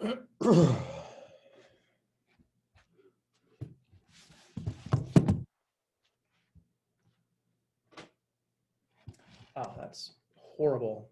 Oh, that's horrible.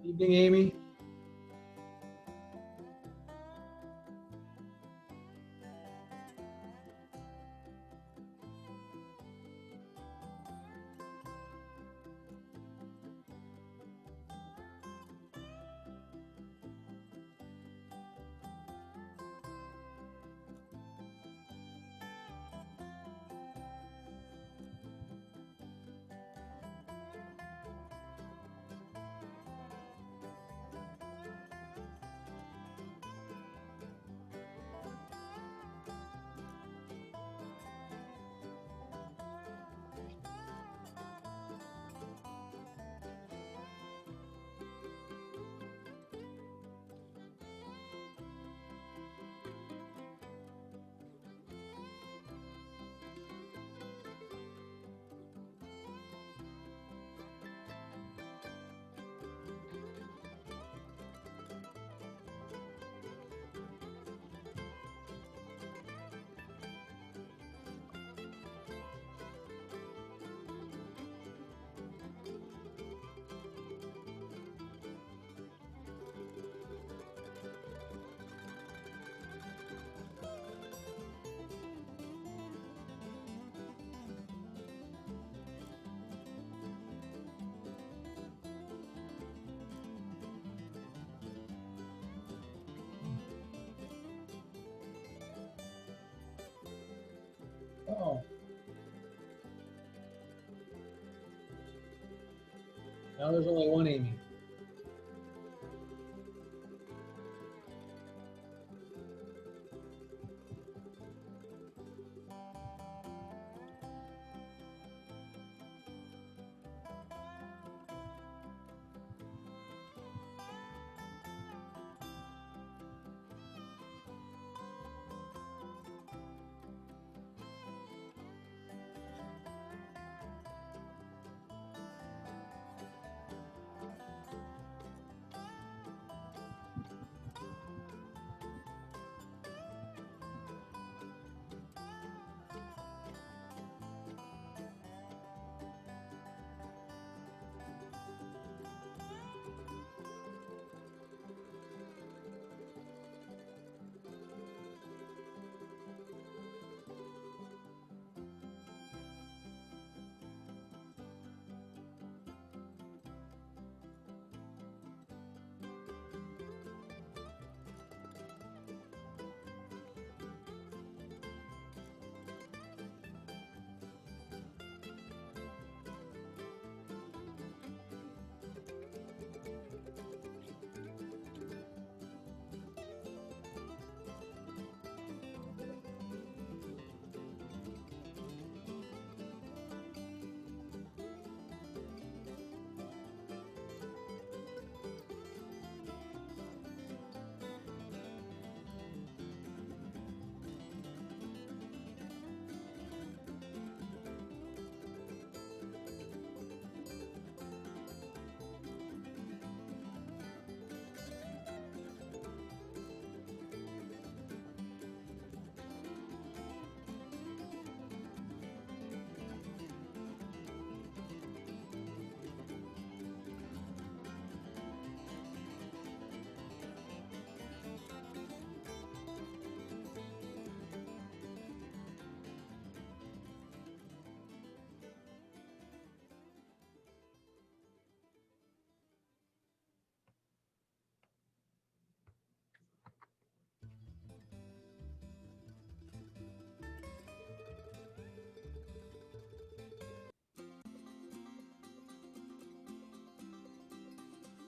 Evening, Amy. Oh. Now there's only one Amy.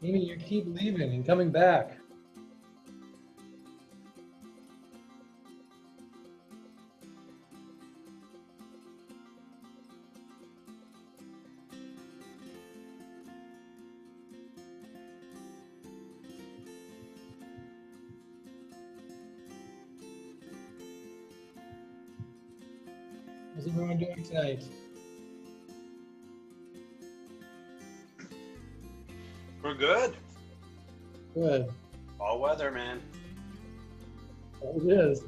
Amy, you keep leaving and coming back. How's everyone doing tonight? We're good. Good. All weather, man. There it is.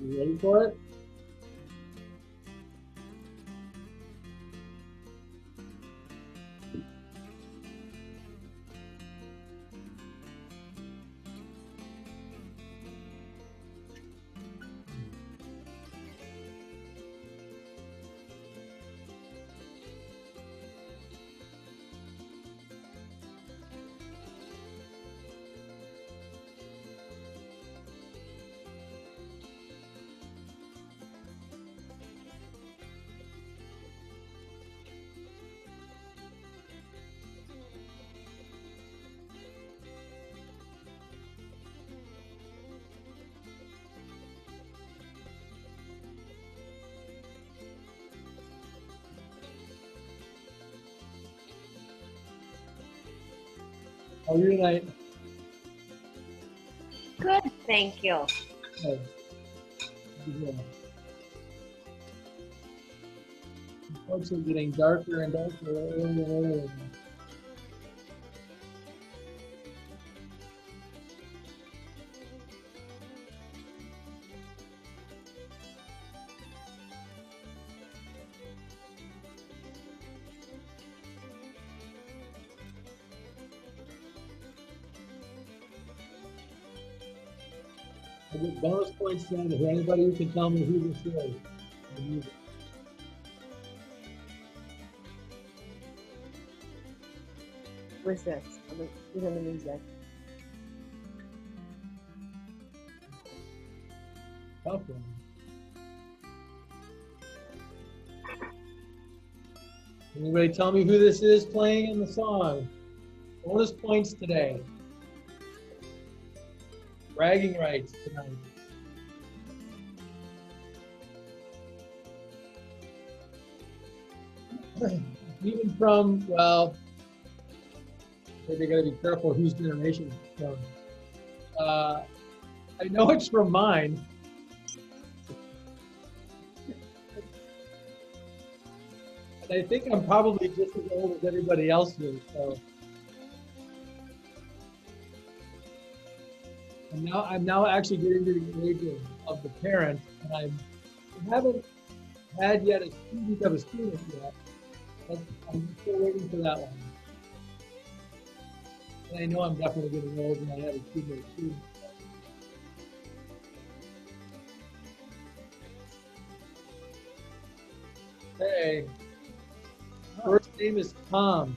You ready for it? How are you tonight? Good, thank you. Good. Yeah. The folks are getting darker and darker earlier and earlier. I get bonus points then if anybody who can tell me who this is. I'll use it. What's this? Who's on the music? Tough one. Anybody tell me who this is playing in the song? Bonus points today. Bragging rights tonight. Even from, well, maybe gotta be careful whose generation it's from. I know it's from mine. And I think I'm probably just as old as everybody else is, so. I'm now actually getting to the age of the parent, and I haven't had yet a student of a student yet, but I'm still waiting for that one. And I know I'm definitely getting old when I have a student of a student. Hey, first name is Tom.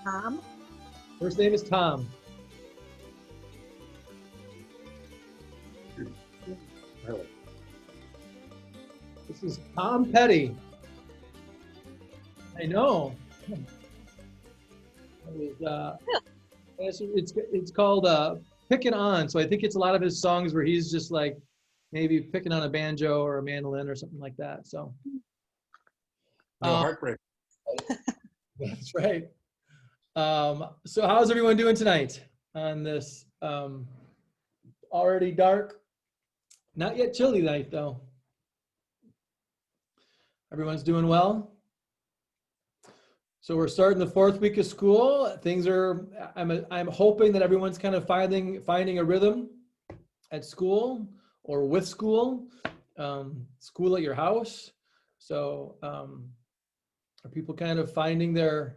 Tom? First name is Tom. This is Tom Petty. I know. It was, it's called Picking On. So I think it's a lot of his songs where he's just like maybe picking on a banjo or a mandolin or something like that. So. No heartbreak. That's right. So how's everyone doing tonight on this already dark, not yet chilly night though? Everyone's doing well? So we're starting the 4th week of school. Things are, I'm hoping that everyone's kind of finding a rhythm at school or with school, school at your house. So are people kind of finding the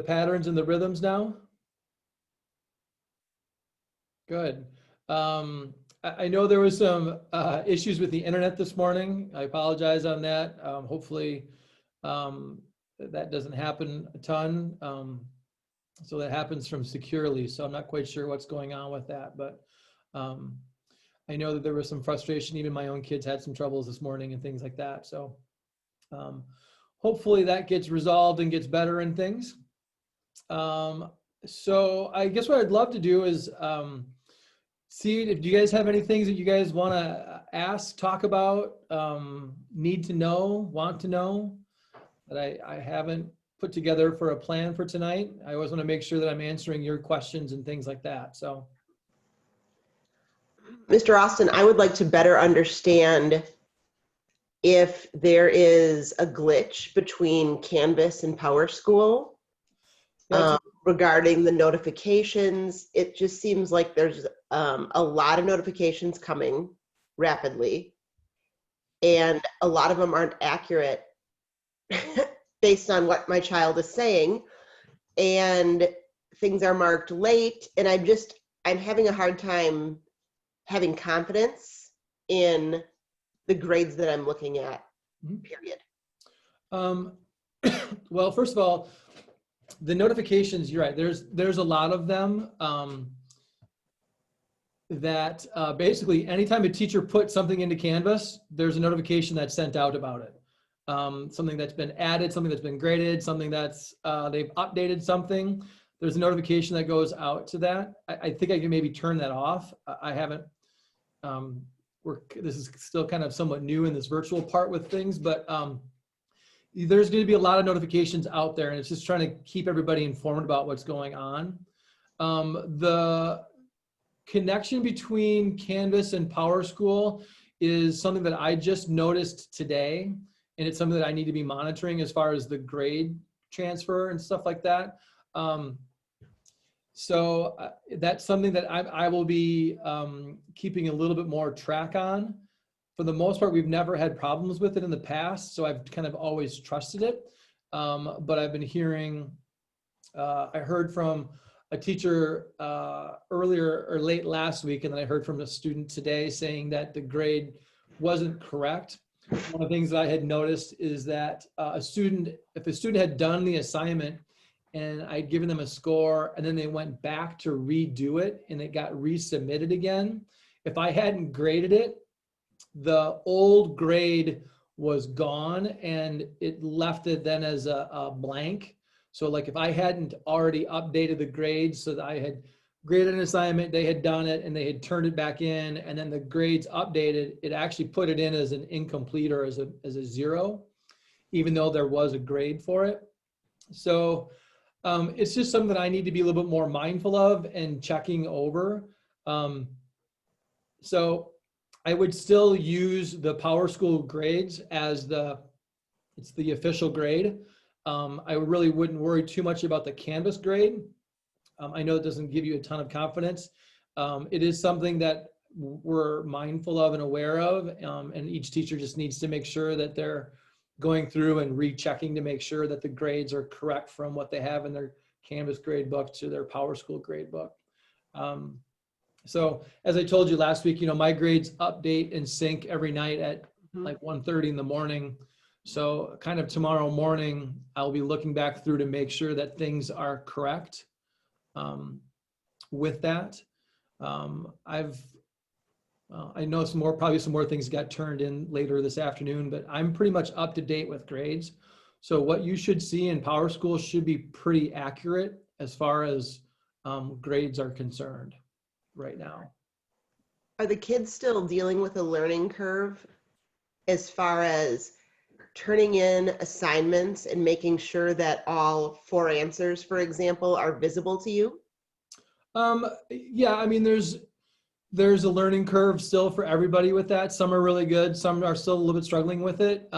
patterns and the rhythms now? Good. I know there was some issues with the internet this morning. I apologize on that. Hopefully that doesn't happen a ton. So that happens from securely. So I'm not quite sure what's going on with that, but I know that there was some frustration. Even my own kids had some troubles this morning and things like that. So Hopefully that gets resolved and gets better and things. So I guess what I'd love to do is see if you guys have any things that you guys want to ask, talk about, need to know, want to know that I haven't put together for a plan for tonight. I always want to make sure that I'm answering your questions and things like that. So, Mr. Austin, I would like to better understand if there is a glitch between Canvas and Powerschool regarding the notifications. It just seems like there's a lot of notifications coming rapidly, and a lot of them aren't accurate based on what my child is saying, and things are marked late, and I'm having a hard time having confidence in the grades that I'm looking at, period. Well, first of all, the notifications, you're right, there's a lot of them that basically anytime a teacher puts something into Canvas, there's a notification that's sent out about it. Something that's been added, something that's been graded, something that's they've updated something. There's a notification that goes out to that. I think I can maybe turn that off. I haven't, this is still kind of somewhat new in this virtual part with things, but there's going to be a lot of notifications out there, and it's just trying to keep everybody informed about what's going on. The connection between Canvas and Powerschool is something that I just noticed today, and it's something that I need to be monitoring as far as the grade transfer and stuff like that. So that's something that I will be keeping a little bit more track on. For the most part, we've never had problems with it in the past, so I've kind of always trusted it. But I've been hearing, I heard from a teacher earlier or late last week, and then I heard from a student today saying that the grade wasn't correct. One of the things that I had noticed is that if a student had done the assignment and I'd given them a score and then they went back to redo it and it got resubmitted again, if I hadn't graded it, the old grade was gone and it left it then as a blank. So like if I hadn't already updated the grades so that I had graded an assignment, they had done it and they had turned it back in, and then the grades updated, it actually put it in as an incomplete or as a 0, even though there was a grade for it. So it's just something that I need to be a little bit more mindful of and checking over. So I would still use the Powerschool grades as it's the official grade. I really wouldn't worry too much about the Canvas grade. I know it doesn't give you a ton of confidence. It is something that we're mindful of and aware of, and each teacher just needs to make sure that they're going through and rechecking to make sure that the grades are correct from what they have in their Canvas grade book to their Powerschool grade book. So as I told you last week, my grades update and sync every night at like 1:30 in the morning. So kind of tomorrow morning, I'll be looking back through to make sure that things are correct with that. I know probably some more things got turned in later this afternoon, but I'm pretty much up to date with grades. So what you should see in Powerschool should be pretty accurate as far as grades are concerned right now. Are the kids still dealing with a learning curve as far as turning in assignments and making sure that all 4 answers, for example, are visible to you? Yeah, I mean, there's a learning curve still for everybody with that. Some are really good. Some are still a little bit struggling with it.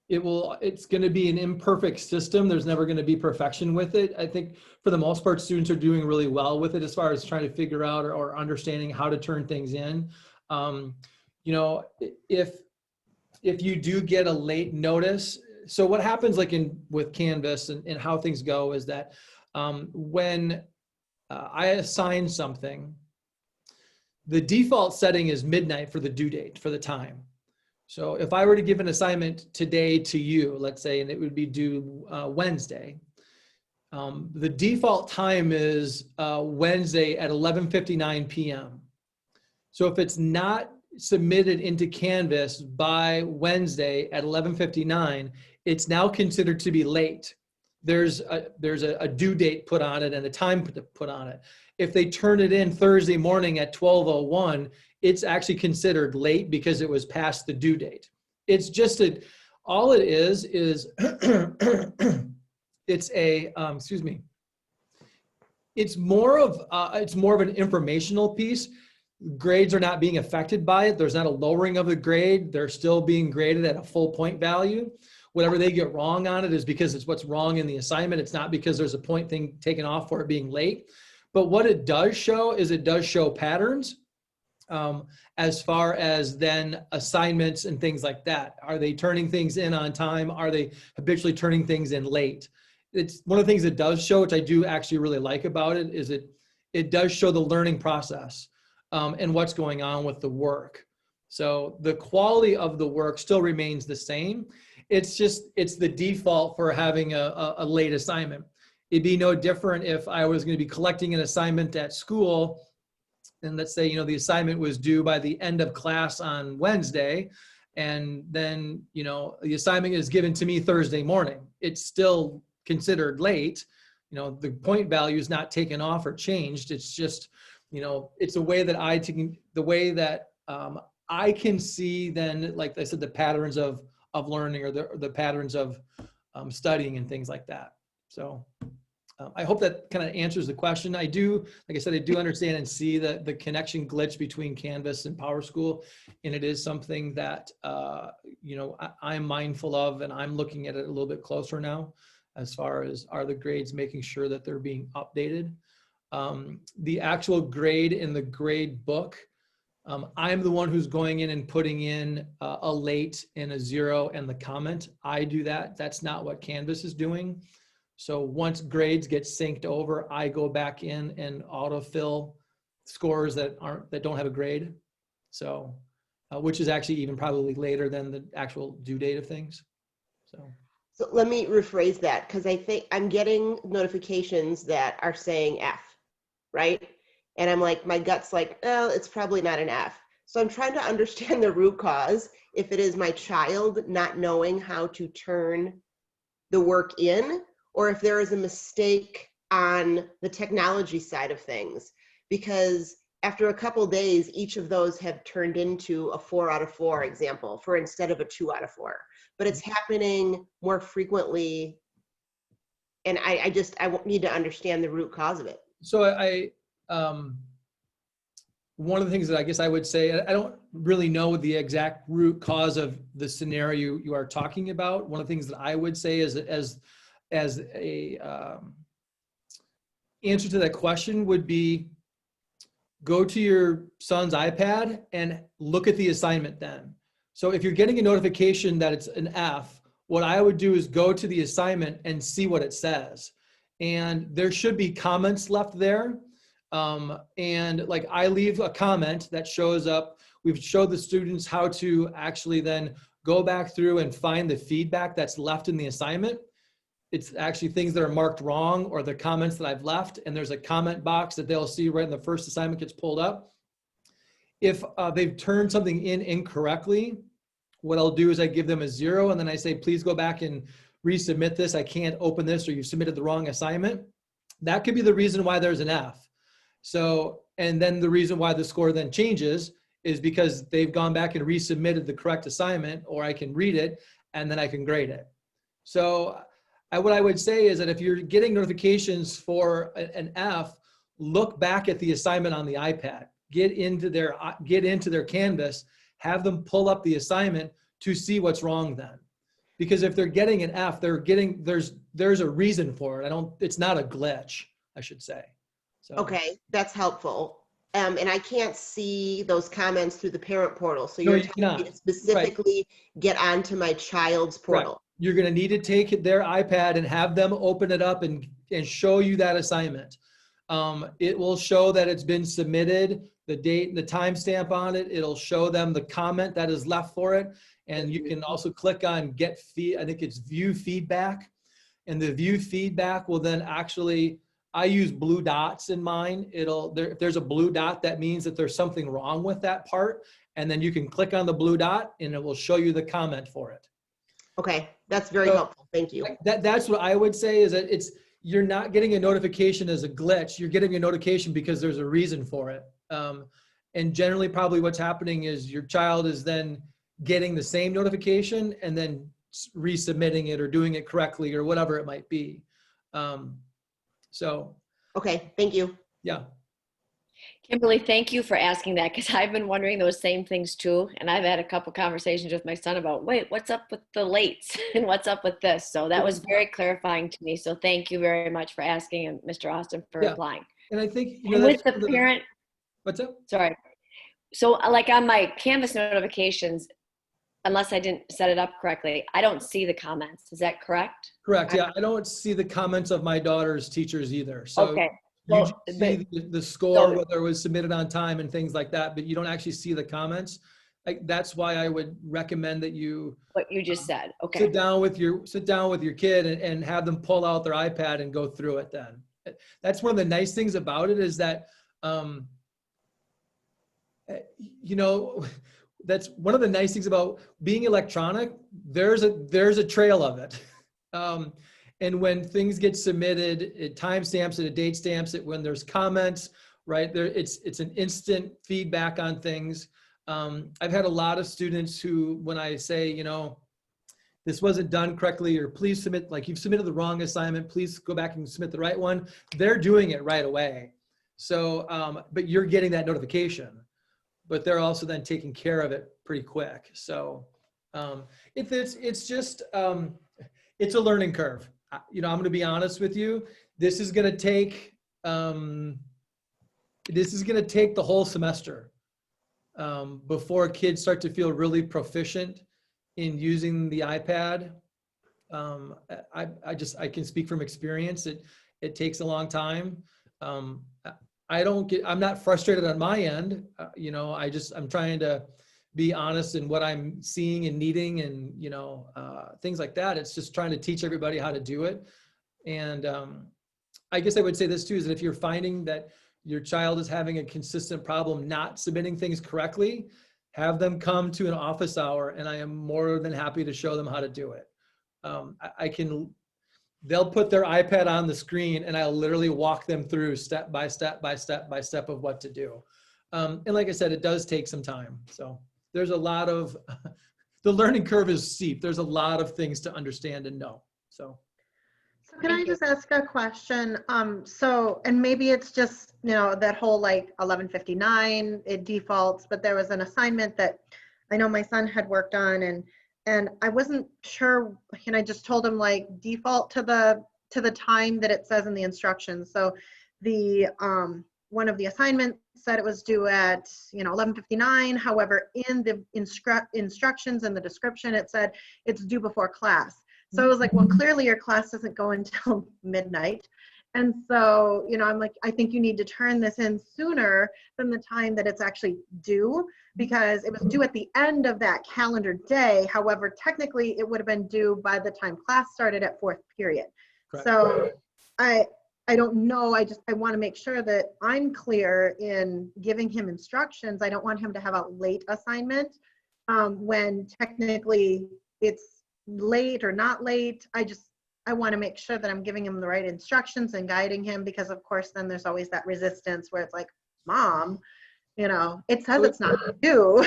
It's going to be an imperfect system. There's never going to be perfection with it. I think for the most part, students are doing really well with it as far as trying to figure out or understanding how to turn things in. If you do get a late notice, so what happens like with Canvas and how things go is that when I assign something, the default setting is midnight for the due date, for the time. So if I were to give an assignment today to you, let's say, and it would be due Wednesday, the default time is Wednesday at 11:59 p.m. So if it's not submitted into Canvas by Wednesday at 11:59, it's now considered to be late. There's a due date put on it and a time put on it. If they turn it in Thursday morning at 12:01, it's actually considered late because it was past the due date. It's just all it is it's a excuse me. It's more of an informational piece. Grades are not being affected by it. There's not a lowering of the grade. They're still being graded at a full point value. Whatever they get wrong on it is because it's what's wrong in the assignment. It's not because there's a point thing taken off for it being late. But what it does show is it does show patterns as far as then assignments and things like that. Are they turning things in on time? Are they habitually turning things in late? It's one of the things it does show, which I do actually really like about it, is it does show the learning process and what's going on with the work. So the quality of the work still remains the same. It's the default for having a late assignment. It'd be no different if I was going to be collecting an assignment at school, and let's say, the assignment was due by the end of class on Wednesday, and then, the assignment is given to me Thursday morning. It's still considered late. The point value is not taken off or changed. It's just, it's a way that I can see then, like I said, the patterns of learning or the patterns of studying and things like that. So I hope that kind of answers the question. Like I said, I do understand and see the connection glitch between Canvas and Powerschool. And it is something that, I'm mindful of, and I'm looking at it a little bit closer now as far as are the grades making sure that they're being updated. The actual grade in the grade book, I'm the one who's going in and putting in a late and a 0 and the comment. I do that. That's not what Canvas is doing. So once grades get synced over, I go back in and autofill scores that don't have a grade. So, which is actually even probably later than the actual due date of things. So let me rephrase that, because I think I'm getting notifications that are saying F, right? And I'm like, my gut's like, oh, it's probably not an F. So I'm trying to understand the root cause. If it is my child not knowing how to turn the work in, or if there is a mistake on the technology side of things, because after a couple days, each of those have turned into a 4 out of 4 example for instead of a 2 out of 4, but it's happening more frequently. And I need to understand the root cause of it. So one of the things that I guess I would say, I don't really know the exact root cause of the scenario you are talking about. One of the things that I would say is as a answer to that question would be, go to your son's iPad and look at the assignment then. So if you're getting a notification that it's an F, what I would do is go to the assignment and see what it says. And there should be comments left there. And like I leave a comment that shows up. We've showed the students how to actually then go back through and find the feedback that's left in the assignment. It's actually things that are marked wrong or the comments that I've left. And there's a comment box that they'll see right in the first assignment gets pulled up. If they've turned something in incorrectly, what I'll do is I give them a 0 and then I say, please go back and resubmit this. I can't open this, or you submitted the wrong assignment. That could be the reason why there's an F. So, and then the reason why the score then changes is because they've gone back and resubmitted the correct assignment, or I can read it and then I can grade it. So what I would say is that if you're getting notifications for an F, look back at the assignment on the iPad, get into their Canvas, have them pull up the assignment to see what's wrong then. Because if they're getting an F, there's a reason for it. It's not a glitch, I should say. So. Okay, that's helpful. And I can't see those comments through the parent portal. So you're telling me to specifically get onto my child's portal. Right. You're going to need to take their iPad and have them open it up and show you that assignment. It will show that it's been submitted, the date and the timestamp on it. It'll show them the comment that is left for it. And you can also click on I think it's view feedback. And the view feedback will then actually, I use blue dots in mine. If there's a blue dot, that means that there's something wrong with that part. and then you can click on the blue dot and it will show you the comment for it. Okay, that's very So- helpful. Thank you. That's what I would say is that you're not getting a notification as a glitch. You're getting a notification because there's a reason for it. And generally probably what's happening is your child is then getting the same notification and then resubmitting it or doing it correctly or whatever it might be. So Okay, thank you. yeah. Kimberly, thank you for asking that, because I've been wondering those same things too. And I've had a couple conversations with my son about, wait, what's up with the lates and what's up with this? So that was very clarifying to me. So thank you very much for asking, and Mr. Austin for Yeah. replying. And I think, And with that's the parent, what's up? sorry. So like on my Canvas notifications, unless I didn't set it up correctly, I don't see the comments. Is that correct? Correct. Yeah. I don't see the comments of my daughter's teachers either. So Okay. you Well, just see the score, so- whether it was submitted on time and things like that, but you don't actually see the comments. Like, that's why I would recommend that you What you just said. Okay. sit down with your kid and have them pull out their iPad and go through it then. That's one of the nice things about it is that, that's one of the nice things about being electronic. There's a trail of it. And when things get submitted, it timestamps it, it date stamps it. When there's comments, right there, it's an instant feedback on things. I've had a lot of students who, when I say, this wasn't done correctly, or please submit, like you've submitted the wrong assignment, please go back and submit the right one. They're doing it right away. So, but you're getting that notification, but they're also then taking care of it pretty quick. So it's just, it's a learning curve. I'm going to be honest with you. This is going to take the whole semester before kids start to feel really proficient in using the iPad. I can speak from experience. It takes a long time. I'm not frustrated on my end. I'm trying to be honest in what I'm seeing and needing and, things like that. It's just trying to teach everybody how to do it. And I guess I would say this too, is that if you're finding that your child is having a consistent problem not submitting things correctly, have them come to an office hour and I am more than happy to show them how to do it. They'll put their iPad on the screen and I'll literally walk them through step by step of what to do. And like I said, it does take some time. So there's a lot of, the learning curve is steep. There's a lot of things to understand and know. So can I just ask a question? And maybe it's just, that whole like 11:59, it defaults, but there was an assignment that I know my son had worked on and I wasn't sure, and I just told him like default to the time that it says in the instructions. So the, one of the assignments said it was due at 11:59. However, in the instructions and the description, it said it's due before class. So I was like, well, clearly your class doesn't go until midnight. And so, I'm like, I think you need to turn this in sooner than the time that it's actually due, because it was due at the end of that calendar day. However, technically it would have been due by the time class started at fourth period. Correct. So I don't know. I want to make sure that I'm clear in giving him instructions. I don't want him to have a late assignment when technically it's late or not late. I want to make sure that I'm giving him the right instructions and guiding him, because of course then there's always that resistance where it's like, Mom, it says it's not due.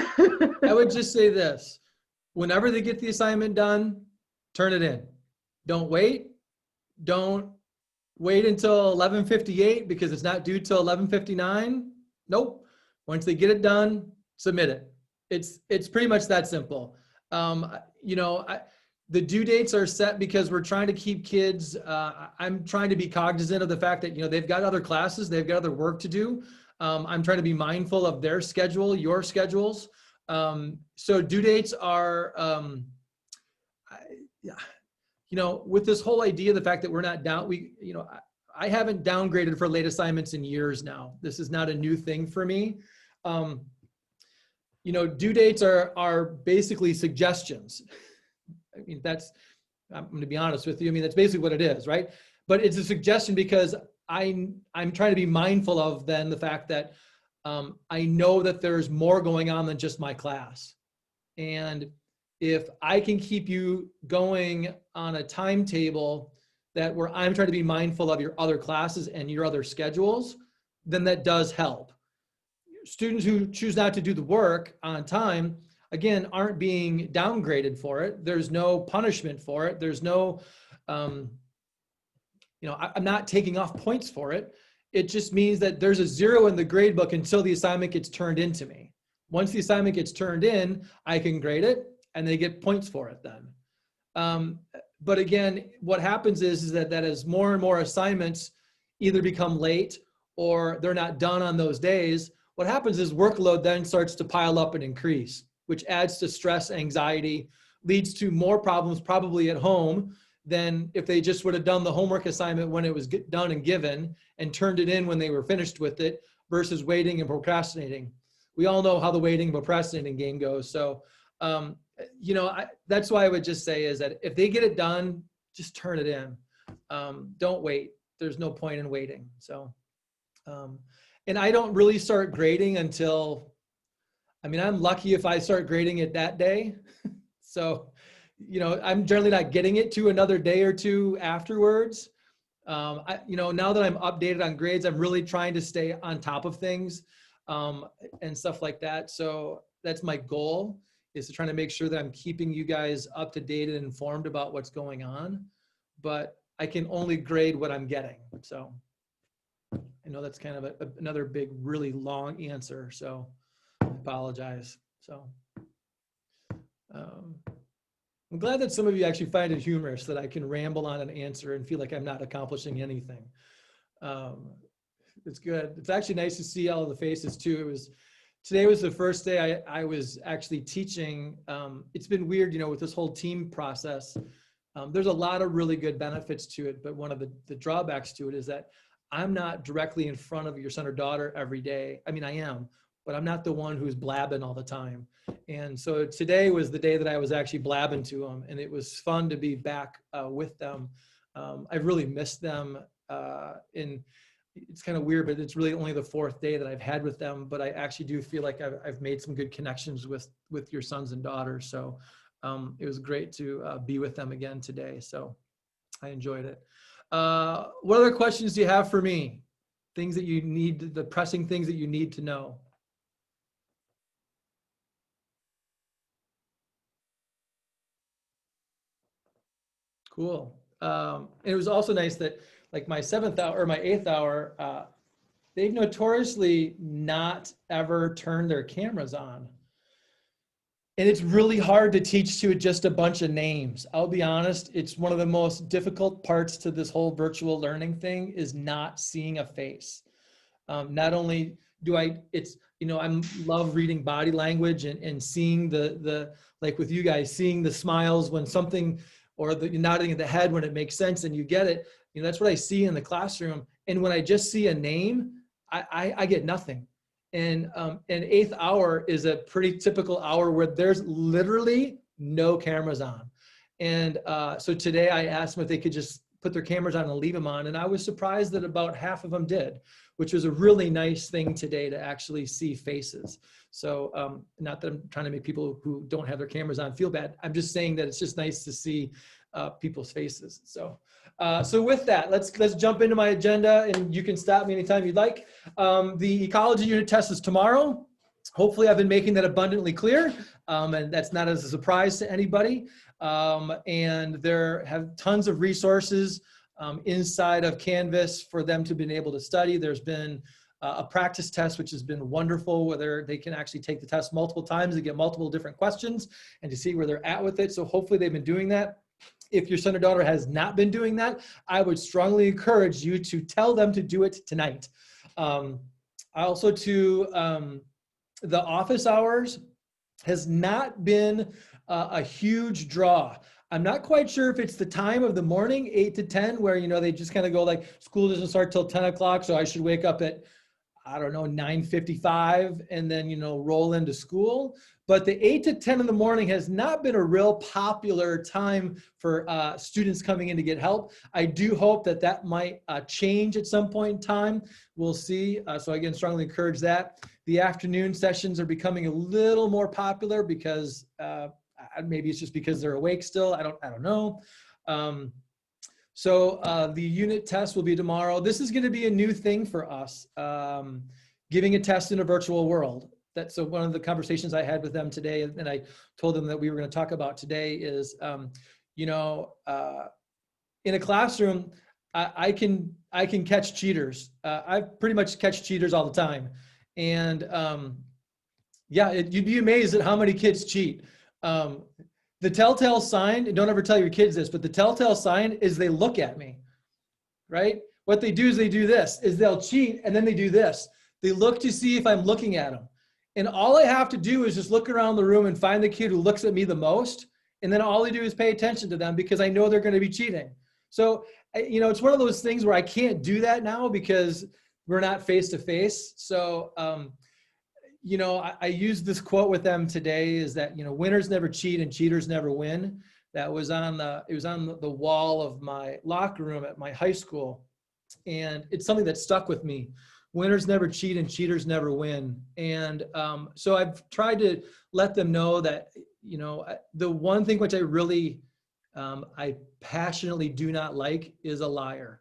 I would just say this: whenever they get the assignment done, turn it in. Don't wait until 11:58 because it's not due till 11:59. Nope. Once they get it done, submit it. It's pretty much that simple. The due dates are set because we're trying to keep kids, I'm trying to be cognizant of the fact that, they've got other classes, they've got other work to do. I'm trying to be mindful of their schedule, your schedules. So due dates are, with this whole idea, the fact that we're not down, I haven't downgraded for late assignments in years now. This is not a new thing for me. Due dates are basically suggestions. I'm going to be honest with you. That's basically what it is, right? But it's a suggestion because I'm trying to be mindful of then the fact that I know that there's more going on than just my class. And if I can keep you going on a timetable that where I'm trying to be mindful of your other classes and your other schedules, then that does help. Students who choose not to do the work on time, again, aren't being downgraded for it. There's no punishment for it. There's no, I'm not taking off points for it. It just means that there's a 0 in the grade book until the assignment gets turned into me. Once the assignment gets turned in, I can grade it and they get points for it then. But again, what happens is that as more and more assignments either become late or they're not done on those days, what happens is workload then starts to pile up and increase, which adds to stress, anxiety, leads to more problems probably at home than if they just would have done the homework assignment when it was done and given and turned it in when they were finished with it versus waiting and procrastinating. We all know how the waiting and procrastinating game goes. So, that's why I would just say is that if they get it done, just turn it in. Don't wait. There's no point in waiting. So, and I don't really start grading until, I'm lucky if I start grading it that day. So, I'm generally not getting it to another day or two afterwards. Now that I'm updated on grades, I'm really trying to stay on top of things and stuff like that. So that's my goal, is to try to make sure that I'm keeping you guys up to date and informed about what's going on. But I can only grade what I'm getting. So I know that's kind of another big, really long answer. So I apologize. So I'm glad that some of you actually find it humorous that I can ramble on an answer and feel like I'm not accomplishing anything. It's good. It's actually nice to see all of the faces too. Today was the first day I was actually teaching. It's been weird, with this whole team process. There's a lot of really good benefits to it, but one of the drawbacks to it is that I'm not directly in front of your son or daughter every day. I am, but I'm not the one who's blabbing all the time. And so today was the day that I was actually blabbing to them, and it was fun to be back with them. I've really missed them, and it's kind of weird, but it's really only the 4th day that I've had with them. But I actually do feel like I've made some good connections with your sons and daughters. So it was great to be with them again today. So I enjoyed it. What other questions do you have for me? Things that you need, the pressing things that you need to know. Cool. And it was also nice that like my 7th hour or my 8th hour, they've notoriously not ever turned their cameras on. And it's really hard to teach to just a bunch of names. I'll be honest, it's one of the most difficult parts to this whole virtual learning thing is not seeing a face. Not only do I love reading body language and seeing the like with you guys, seeing the smiles when something, or the nodding of the head when it makes sense and you get it. That's what I see in the classroom. And when I just see a name, I get nothing. And an 8th hour is a pretty typical hour where there's literally no cameras on. And so today I asked them if they could just put their cameras on and leave them on. And I was surprised that about half of them did, which was a really nice thing today to actually see faces. So not that I'm trying to make people who don't have their cameras on feel bad. I'm just saying that it's just nice to see people's faces. So with that, let's jump into my agenda, and you can stop me anytime you'd like. The Ecology Unit Test is tomorrow. Hopefully I've been making that abundantly clear, and that's not as a surprise to anybody. And there have tons of resources inside of Canvas for them to be able to study. There's been a practice test, which has been wonderful, where they can actually take the test multiple times and get multiple different questions and to see where they're at with it. So hopefully they've been doing that. If your son or daughter has not been doing that, I would strongly encourage you to tell them to do it tonight. Also the office hours has not been a huge draw. I'm not quite sure if it's the time of the morning, 8 to 10, where, they just kind of go like, school doesn't start till 10 o'clock. So I should wake up at, 9:55 and then, roll into school. But the 8 to 10 in the morning has not been a real popular time for students coming in to get help. I do hope that that might change at some point in time. We'll see. So again, strongly encourage that. The afternoon sessions are becoming a little more popular because maybe it's just because they're awake still. I don't know. So the unit test will be tomorrow. This is going to be a new thing for us, giving a test in a virtual world. So one of the conversations I had with them today, and I told them that we were going to talk about today is, in a classroom, I can catch cheaters. I pretty much catch cheaters all the time. And yeah, you'd be amazed at how many kids cheat. The telltale sign, and don't ever tell your kids this, but the telltale sign is they look at me, right? What they do is they do this, is they'll cheat and then they do this. They look to see if I'm looking at them. And all I have to do is just look around the room and find the kid who looks at me the most. And then all I do is pay attention to them because I know they're going to be cheating. So, it's one of those things where I can't do that now because we're not face to face. So, I used this quote with them today is that, winners never cheat and cheaters never win. That was on the wall of my locker room at my high school. And it's something that stuck with me. Winners never cheat and cheaters never win. And so I've tried to let them know that, the one thing which I really, I passionately do not like is a liar.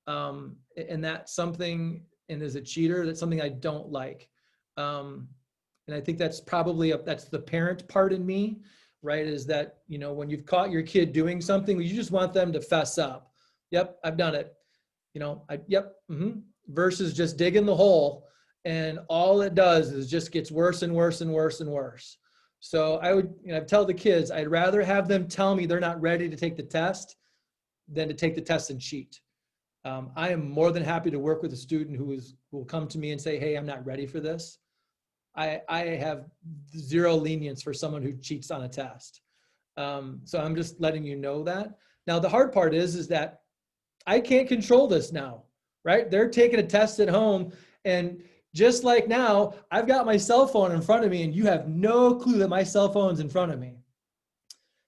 And that's something, and as a cheater, that's something I don't like. And I think that's probably, that's the parent part in me, right? Is that, when you've caught your kid doing something, you just want them to fess up. Yep, I've done it. Versus just digging the hole, and all it does is just gets worse and worse and worse and worse. So I tell the kids, I'd rather have them tell me they're not ready to take the test than to take the test and cheat. I am more than happy to work with a student who will come to me and say, hey, I'm not ready for this. I have zero lenience for someone who cheats on a test. So I'm just letting you know that. Now, the hard part is that I can't control this now, right? They're taking a test at home, and just like now, I've got my cell phone in front of me and you have no clue that my cell phone's in front of me.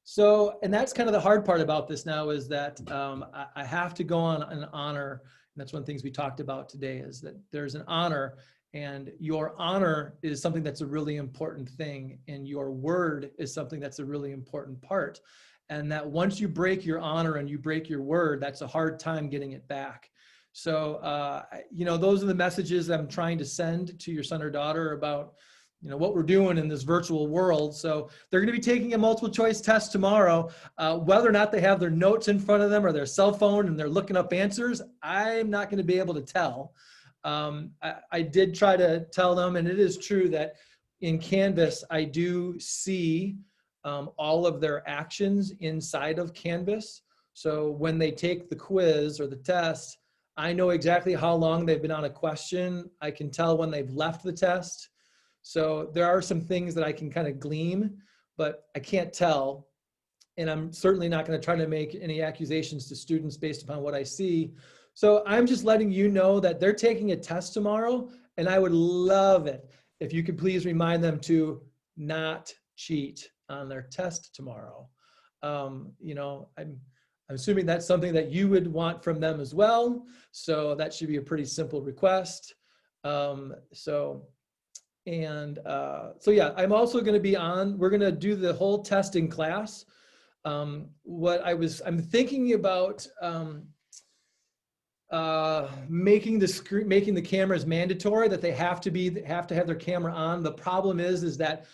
So, and that's kind of the hard part about this now is that I have to go on an honor. And that's one of the things we talked about today is that there's an honor, and your honor is something that's a really important thing. And your word is something that's a really important part. And that once you break your honor and you break your word, that's a hard time getting it back. So, those are the messages I'm trying to send to your son or daughter about, what we're doing in this virtual world. So they're going to be taking a multiple choice test tomorrow. Whether or not they have their notes in front of them or their cell phone and they're looking up answers, I'm not going to be able to tell. I did try to tell them, and it is true that in Canvas, I do see all of their actions inside of Canvas. So when they take the quiz or the test, I know exactly how long they've been on a question. I can tell when they've left the test. So there are some things that I can kind of glean, but I can't tell. And I'm certainly not going to try to make any accusations to students based upon what I see. So I'm just letting you know that they're taking a test tomorrow, and I would love it if you could please remind them to not cheat on their test tomorrow. I'm assuming that's something that you would want from them as well. So that should be a pretty simple request. So yeah, I'm also going to be we're going to do the whole test in class. I'm thinking about making the cameras mandatory, that they have to have their camera on. The problem is that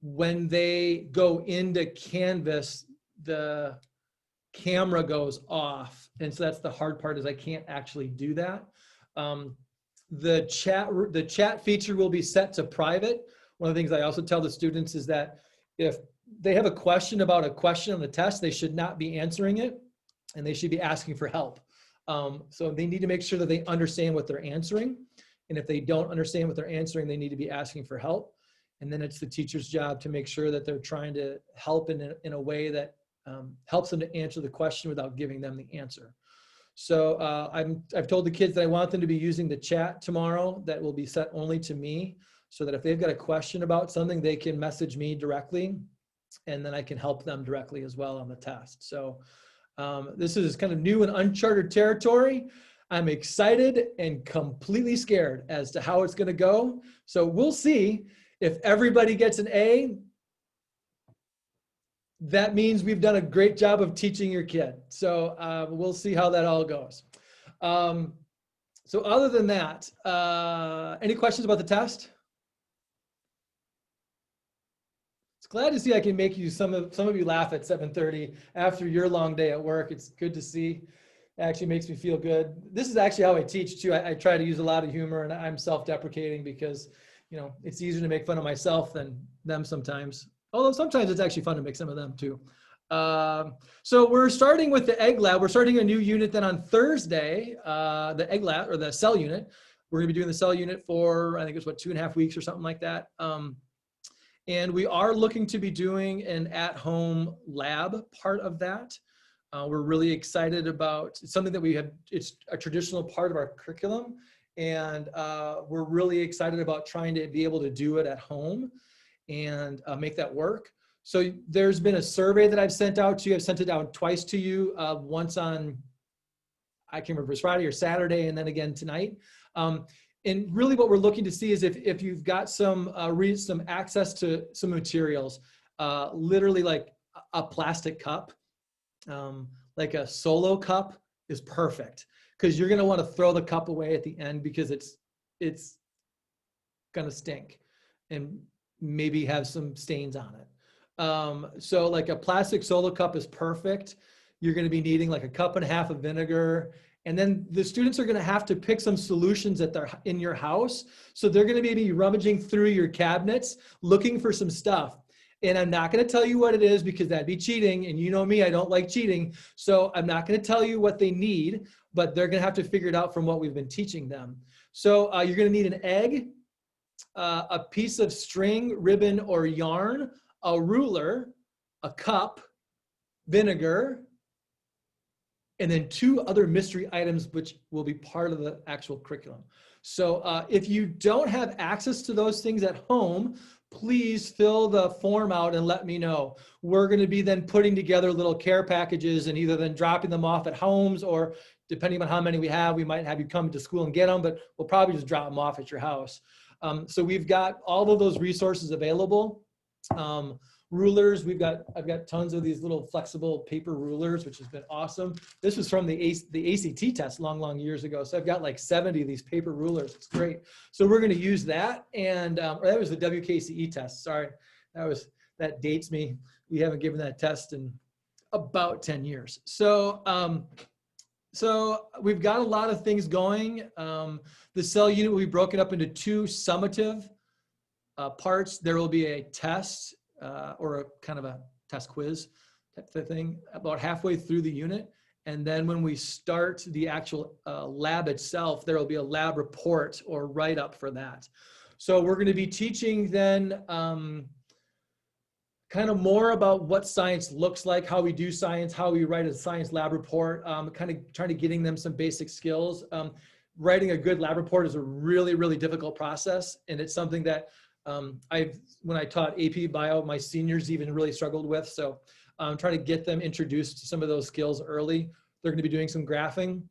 when they go into Canvas, the camera goes off. And so that's the hard part, is I can't actually do that. The chat feature will be set to private. One of the things I also tell the students is that if they have a question about a question on the test, they should not be answering it, and they should be asking for help. So they need to make sure that they understand what they're answering. And if they don't understand what they're answering, they need to be asking for help. And then it's the teacher's job to make sure that they're trying to help in a way that helps them to answer the question without giving them the answer. So I've told the kids that I want them to be using the chat tomorrow. That will be set only to me. so that if they've got a question about something, they can message me directly, and then I can help them directly as well on the test. So this is kind of new and uncharted territory. I'm excited and completely scared as to how it's going to go. So we'll see. If everybody gets an A, that means we've done a great job of teaching your kid. So we'll see how that all goes. So other than that, any questions about the test? It's glad to see I can make you some of you laugh at 7:30 after your long day at work. It's good to see. It actually makes me feel good. This is actually how I teach too. I try to use a lot of humor, and I'm self-deprecating because, you know, it's easier to make fun of myself than them sometimes. Although sometimes it's actually fun to make some of them too. So we're starting with the egg lab. We're starting a new unit then on Thursday, the egg lab or the cell unit. We're gonna be doing the cell unit for, I think it's what, 2.5 weeks or something like that. And we are looking to be doing an at-home lab part of that. We're really excited about, it's something that we have, it's a traditional part of our curriculum. And we're really excited about trying to be able to do it at home and make that work. So there's been a survey that I've sent out to you. I've sent it out twice to you, once on, I can't remember if it was Friday or Saturday, and then again tonight. And really what we're looking to see is if you've got some access to some materials, literally like a plastic cup, like a Solo cup is perfect, because you're gonna wanna throw the cup away at the end because it's gonna stink and maybe have some stains on it. So like a plastic Solo cup is perfect. You're gonna be needing like 1.5 cups of vinegar. And then the students are gonna have to pick some solutions in your house. So they're gonna be rummaging through your cabinets, looking for some stuff. And I'm not gonna tell you what it is because that'd be cheating. And you know me, I don't like cheating. So I'm not gonna tell you what they need, but they're gonna have to figure it out from what we've been teaching them. So you're gonna need an egg, a piece of string, ribbon, or yarn, a ruler, a cup, vinegar, and then 2 other mystery items which will be part of the actual curriculum. So if you don't have access to those things at home, please fill the form out and let me know. We're gonna be then putting together little care packages and either then dropping them off at homes, or depending on how many we have, we might have you come to school and get them, but we'll probably just drop them off at your house. So we've got all of those resources available. Rulers, I've got tons of these little flexible paper rulers, which has been awesome. This was from the ACT test long years ago. So I've got like 70 of these paper rulers. It's great. So we're gonna use that. And or that was the WKCE test. Sorry, that dates me. We haven't given that test in about 10 years. So, so we've got a lot of things going. The cell unit will be broken up into 2 summative parts. There will be a test or a kind of a test quiz type of thing about halfway through the unit. And then when we start the actual lab itself, there will be a lab report or write-up for that. So we're going to be teaching then kind of more about what science looks like, how we do science, how we write a science lab report, kind of trying to getting them some basic skills. Writing a good lab report is a really difficult process. And it's something that when I taught AP Bio, my seniors even really struggled with. So I'm trying to get them introduced to some of those skills early. They're going to be doing some graphing.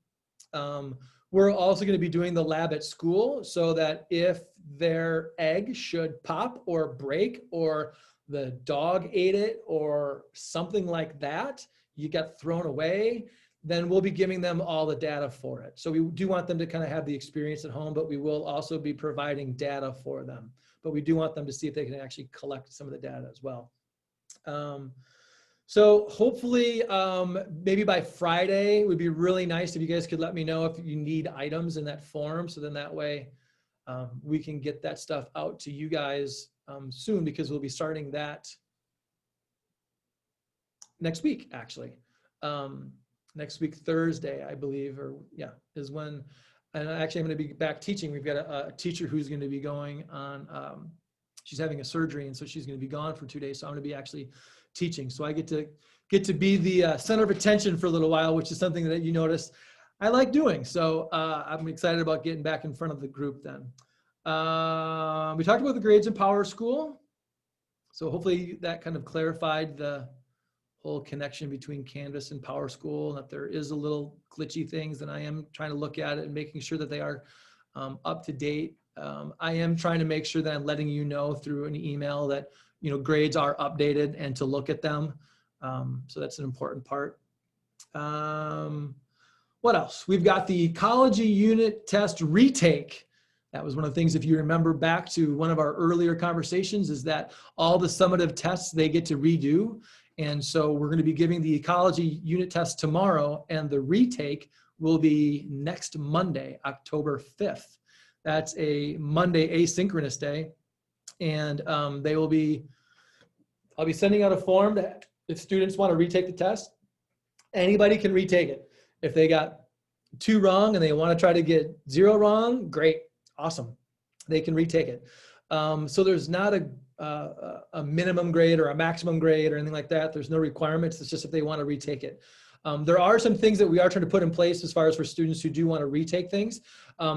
We're also going to be doing the lab at school so that if their egg should pop or break or the dog ate it or something like that, you got thrown away, then we'll be giving them all the data for it. So we do want them to kind of have the experience at home, but we will also be providing data for them. But we do want them to see if they can actually collect some of the data as well. So hopefully, maybe by Friday, it would be really nice if you guys could let me know if you need items in that form. So then that way we can get that stuff out to you guys soon, because we'll be starting that next week, actually. Next week, Thursday, I believe, or yeah, is when, and actually I'm going to be back teaching. We've got a teacher who's going to be going on, she's having a surgery, and so she's going to be gone for 2 days. So I'm going to be actually teaching. So I get to be the center of attention for a little while, which is something that you notice I like doing. So I'm excited about getting back in front of the group then. We talked about the grades in Powerschool. So hopefully that kind of clarified the whole connection between Canvas and Powerschool, and that there is a little glitchy things, and I am trying to look at it and making sure that they are up to date. I am trying to make sure that I'm letting you know through an email that, grades are updated and to look at them. So that's an important part. What else? We've got the Ecology Unit Test retake. That was one of the things, if you remember back to one of our earlier conversations, is that all the summative tests they get to redo. And so we're going to be giving the Ecology Unit Test tomorrow, and the retake will be next Monday, October 5th. That's a Monday asynchronous day. And I'll be sending out a form that if students want to retake the test, anybody can retake it. If they got 2 wrong and they want to try to get 0 wrong, great, awesome. They can retake it. So there's not a minimum grade or a maximum grade or anything like that. There's no requirements. It's just if they want to retake it. There are some things that we are trying to put in place as far as for students who do want to retake things.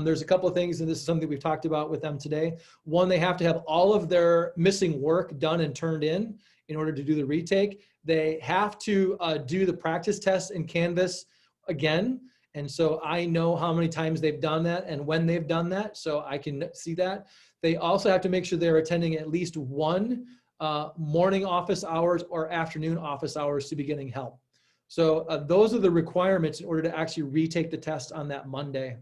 There's a couple of things, and this is something we've talked about with them today. One, they have to have all of their missing work done and turned in order to do the retake. They have to do the practice test in Canvas again. And so I know how many times they've done that and when they've done that, so I can see that. They also have to make sure they're attending at least 1 morning office hours or afternoon office hours to be getting help. So those are the requirements in order to actually retake the test on that Monday.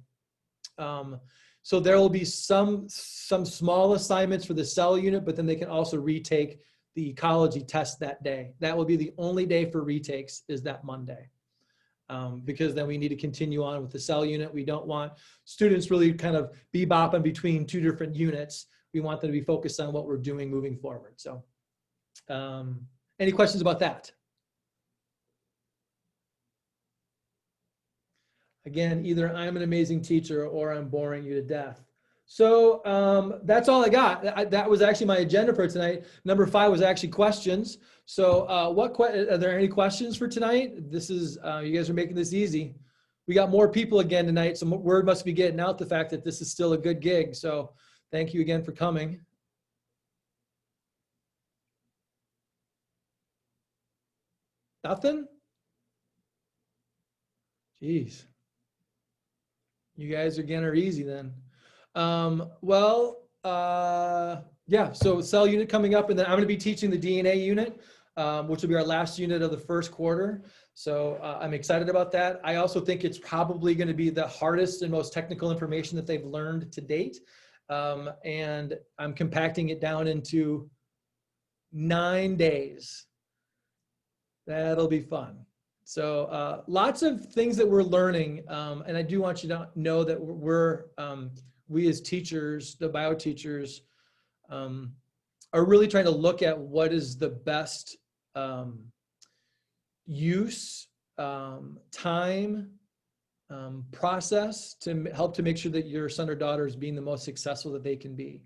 So there will be some small assignments for the cell unit, but then they can also retake the ecology test that day. That will be the only day for retakes, is that Monday. Because then we need to continue on with the cell unit. We don't want students really kind of bebopping between 2 different units. We want them to be focused on what we're doing moving forward. So any questions about that? Again, either I'm an amazing teacher or I'm boring you to death. So that's all I got. That was actually my agenda for tonight. Number 5 was actually questions. So are there any questions for tonight? This is, you guys are making this easy. We got more people again tonight, so word must be getting out the fact that this is still a good gig. So thank you again for coming. Nothing? Jeez. You guys again are easy then. Yeah, so cell unit coming up, and then I'm going to be teaching the DNA unit, which will be our last unit of the first quarter. So I'm excited about that. I also think it's probably going to be the hardest and most technical information that they've learned to date. And I'm compacting it down into 9 days. That'll be fun. So lots of things that we're learning. And I do want you to know that we as teachers, the bio teachers, are really trying to look at what is the best use, time, process to help to make sure that your son or daughter is being the most successful that they can be.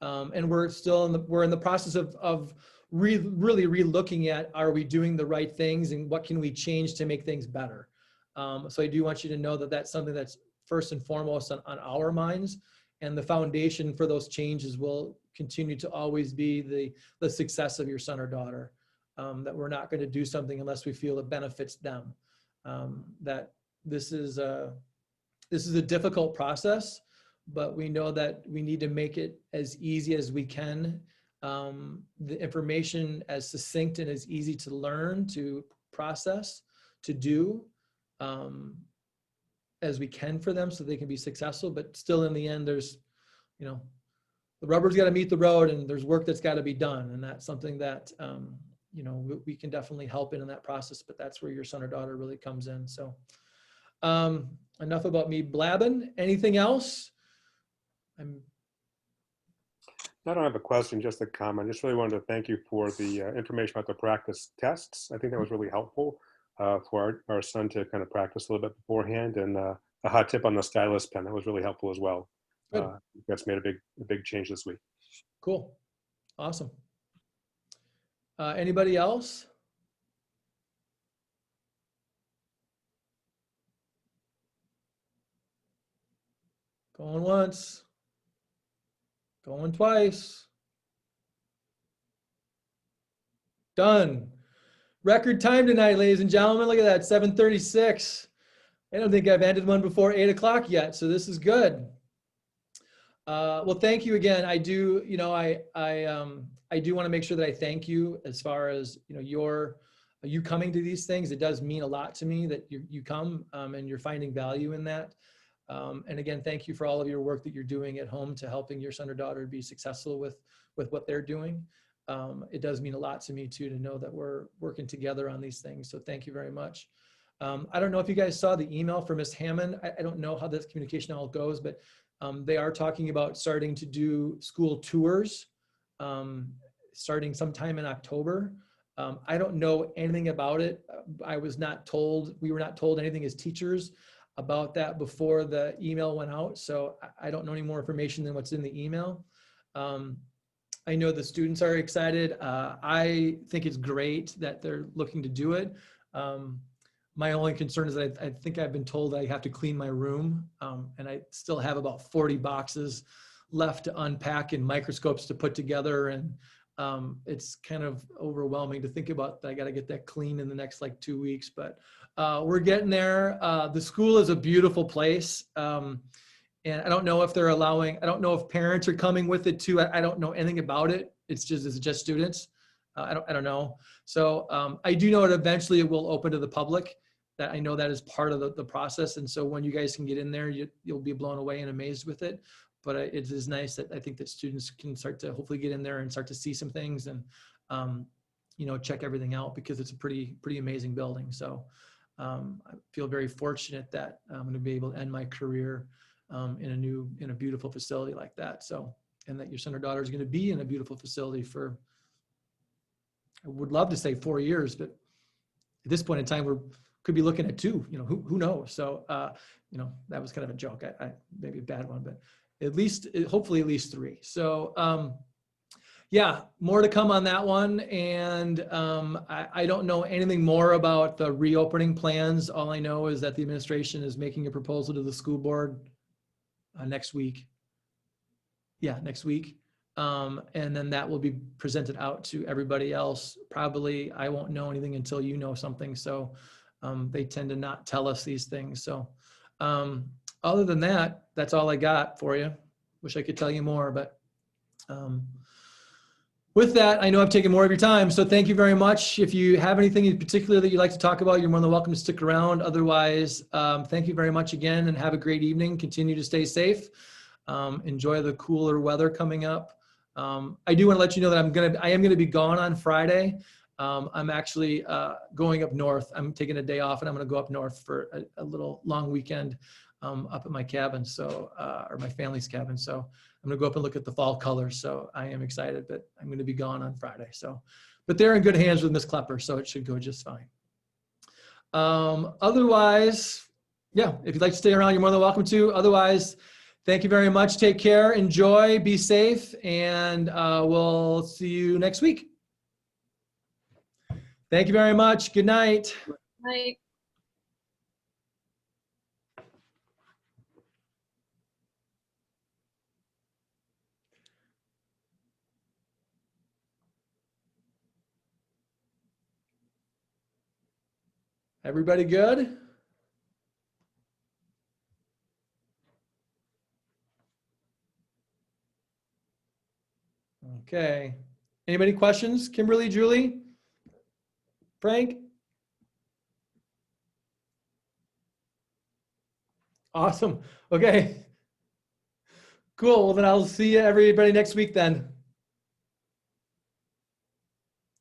And we're in the process of really re-looking at, are we doing the right things and what can we change to make things better? So I do want you to know that that's something that's first and foremost on our minds, and the foundation for those changes will continue to always be the success of your son or daughter. That we're not going to do something unless we feel it benefits them. That this is a difficult process, but we know that we need to make it as easy as we can. The information as succinct and as easy to learn, to process, to do as we can for them so they can be successful. But still in the end, there's, the rubber's got to meet the road and there's work that's got to be done. And that's something that, we can definitely help in that process, but that's where your son or daughter really comes in. So enough about me blabbing. Anything else? I don't have a question, just a comment. Just really wanted to thank you for the information about the practice tests. I think that was really helpful for our son to kind of practice a little bit beforehand. And a hot tip on the stylus pen, that was really helpful as well. That's made a big change this week. Cool. Awesome. Anybody else? Going once. Going twice. Done. Record time tonight, ladies and gentlemen. Look at that, 7:36. I don't think I've ended one before 8 o'clock yet, so this is good. Well, thank you again. I do, I do want to make sure that I thank you as far as, you coming to these things. It does mean a lot to me that you come and you're finding value in that. And again, thank you for all of your work that you're doing at home to helping your son or daughter be successful with what they're doing. It does mean a lot to me too, to know that we're working together on these things. So thank you very much. I don't know if you guys saw the email from Ms. Hammond. I don't know how this communication all goes, but they are talking about starting to do school tours starting sometime in October. I don't know anything about it. We were not told anything as teachers about that before the email went out. So I don't know any more information than what's in the email. I know the students are excited. I think it's great that they're looking to do it. My only concern is that I think I've been told I have to clean my room, and I still have about 40 boxes left to unpack and microscopes to put together. And it's kind of overwhelming to think about. I got to get that clean in the next like 2 weeks, but we're getting there. The school is a beautiful place. And I don't know if they're I don't know if parents are coming with it too. I don't know anything about it. It's just students. I don't know. So I do know that eventually it will open to the public. That I know that is part of the process. And so when you guys can get in there, you'll be blown away and amazed with it. But it is nice that I think that students can start to hopefully get in there and start to see some things and, check everything out, because it's a pretty amazing building. So I feel very fortunate that I'm going to be able to end my career in a beautiful facility like that. So, and that your son or daughter is going to be in a beautiful facility for, I would love to say 4 years, but at this point in time, could be looking at 2, who knows? So, that was kind of a joke. I maybe a bad one, but hopefully at least 3. So, yeah, more to come on that one. And I don't know anything more about the reopening plans. All I know is that the administration is making a proposal to the school board next week. Yeah, next week. And then that will be presented out to everybody else. Probably I won't know anything until you know something. So they tend to not tell us these things. So other than that, that's all I got for you. Wish I could tell you more, but with that, I know I've taken more of your time. So thank you very much. If you have anything in particular that you'd like to talk about, you're more than welcome to stick around. Otherwise, thank you very much again, and have a great evening. Continue to stay safe. Enjoy the cooler weather coming up. I do want to let you know that I am going to be gone on Friday. I'm actually going up north. I'm taking a day off, and I'm going to go up north for a little long weekend up at my cabin, or my family's cabin. So I'm going to go up and look at the fall colors. So I am excited, but I'm going to be gone on Friday. So, but they're in good hands with Miss Klepper, so it should go just fine. Otherwise, yeah, if you'd like to stay around, you're more than welcome to. Otherwise, thank you very much. Take care, enjoy, be safe, and we'll see you next week. Thank you very much. Good night. Night. Everybody good? Okay. Anybody questions? Kimberly, Julie, Frank? Awesome. Okay. Cool. Well, then I'll see you everybody next week then.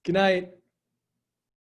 Good night.